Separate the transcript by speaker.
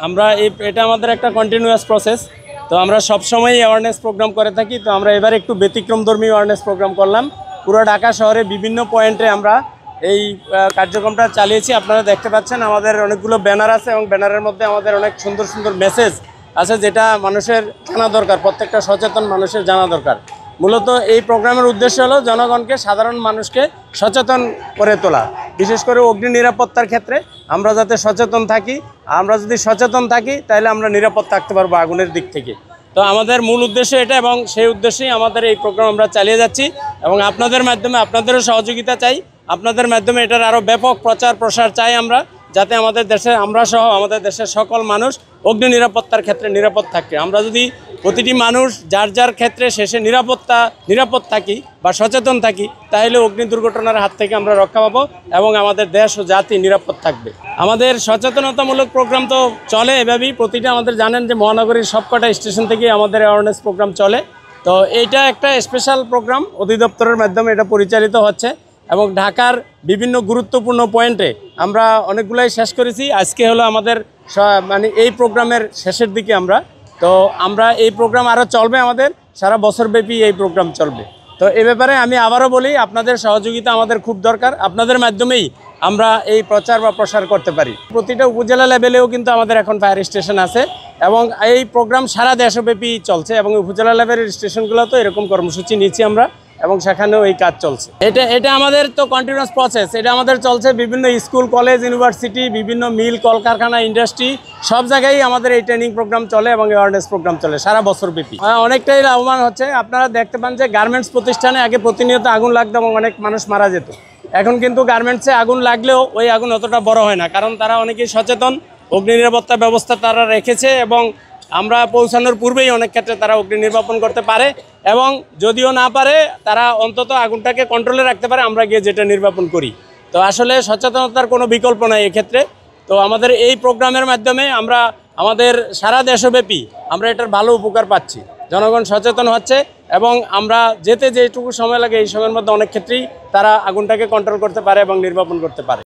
Speaker 1: আমরা এটা আমাদের একটা কন্টিনিউয়াস প্রসেস। তো আমরা সবসময়ই অ্যাওয়ারনেস প্রোগ্রাম করে থাকি। তো আমরা এবার একটু ব্যতিক্রমধর্মী অ্যাওয়ারনেস প্রোগ্রাম করলাম। পুরো ঢাকা শহরে বিভিন্ন পয়েন্টে আমরা এই কার্যক্রমটা চালিয়েছি। আপনারা দেখতে পাচ্ছেন আমাদের অনেকগুলো ব্যানার আছে এবং ব্যানারের মধ্যে আমাদের অনেক সুন্দর সুন্দর মেসেজ আছে, যেটা মানুষের জানা দরকার, প্রত্যেকটা সচেতন মানুষের জানা দরকার। মূলত এই প্রোগ্রামের উদ্দেশ্য হলো জনগণকে, সাধারণ মানুষকে সচেতন করে তোলা। বিশেষ করে অগ্নি নিরাপত্তার ক্ষেত্রে আমরা যাতে সচেতন থাকি। আমরা যদি সচেতন থাকি তাহলে আমরা নিরাপদ থাকতে পারবো আগুনের দিক থেকে। তো আমাদের মূল উদ্দেশ্য এটা, এবং সেই উদ্দেশ্যেই আমাদের এই প্রোগ্রাম আমরা চালিয়ে যাচ্ছি। এবং আপনাদের মাধ্যমে, আপনাদেরও সহযোগিতা চাই। আপনাদের মাধ্যমে এটার আরও ব্যাপক প্রচার প্রসার চাই আমরা, যাতে আমাদের দেশে, আমরা সহ আমাদের দেশের সকল মানুষ অগ্নি নিরাপত্তার ক্ষেত্রে নিরাপদ থাকে। আমরা যদি প্রতিটি মানুষ যার যার ক্ষেত্রে শেষে নিরাপদ থাকি বা সচেতন থাকি, তাহলে অগ্নি দুর্ঘটনার হাত থেকে আমরা রক্ষা পাবো এবং আমাদের দেশ ও জাতি নিরাপদ থাকবে। আমাদের সচেতনতামূলক প্রোগ্রাম তো চলে এভাবেই। প্রতিটা, আমাদের জানেন যে মহানগরীর সবকটা স্টেশন থেকে আমাদের অ্যাওয়ারনেস প্রোগ্রাম চলে। তো এইটা একটা স্পেশাল প্রোগ্রাম, অধিদপ্তরের মাধ্যমে এটা পরিচালিত হচ্ছে এবং ঢাকার বিভিন্ন গুরুত্বপূর্ণ পয়েন্টে আমরা অনেকগুলাই শেষ করেছি। আজকে হলো আমাদের মানে এই প্রোগ্রামের শেষের দিকে আমরা এই প্রোগ্রাম আরও চলবে, আমাদের সারা বছরব্যাপী এই প্রোগ্রাম চলবে। তো এ ব্যাপারে আমি আবারও বলি, আপনাদের সহযোগিতা আমাদের খুব দরকার। আপনাদের মাধ্যমেই আমরা এই প্রচার বা প্রসার করতে পারি। প্রতিটা উপজেলা লেভেলেও কিন্তু আমাদের এখন ফায়ার স্টেশন আছে এবং এই প্রোগ্রাম সারা দেশব্যাপী চলছে এবং উপজেলা লেভেলের স্টেশনগুলোতেও এরকম কর্মসূচি নিচ্ছি আমরা এবং সেখানেও এই কাজ চলছে। এটা আমাদের তো কন্টিনিউয়াস প্রসেস। এটা আমাদের চলছে বিভিন্ন স্কুল, কলেজ, ইউনিভার্সিটি, বিভিন্ন মিল, কলকারখানা, ইন্ডাস্ট্রি, সব জায়গায় আমাদের এই ট্রেনিং প্রোগ্রাম চলে এবং অ্যাওয়ারনেস প্রোগ্রাম চলে সারা বছরব্যাপী। অনেকটাই লাভবান হচ্ছে। আপনারা দেখতে পান যে গার্মেন্টস প্রতিষ্ঠানে আগে প্রতিনিয়ত আগুন লাগতো এবং অনেক মানুষ মারা যেত। এখন কিন্তু গার্মেন্টসে আগুন লাগলেও ওই আগুন অতটা বড় হয় না, কারণ তারা অনেকেই সচেতন, অগ্নি নিরাপত্তা ব্যবস্থা তারা রেখেছে এবং আমরা পৌঁছানোর পূর্বেই অনেক ক্ষেত্রে তারা অগ্নি নির্বাপন করতে পারে এবং যদিও না পারে তারা অন্তত আগুনটাকে কন্ট্রোলে রাখতে পারে, আমরা গিয়ে যেটা নির্বাপন করি। তো আসলে সচেতনতার কোনো বিকল্প নাই এক্ষেত্রে। তো আমাদের এই প্রোগ্রামের মাধ্যমে আমরা আমাদের সারা দেশব্যাপী আমরা এটার ভালো উপকার পাচ্ছি। জনগণ সচেতন হচ্ছে এবং আমরা যেটুকু সময় লাগে এই সময়ের মধ্যে অনেক ক্ষেত্রেই তারা আগুনটাকে কন্ট্রোল করতে পারে এবং নির্বাপন করতে পারে।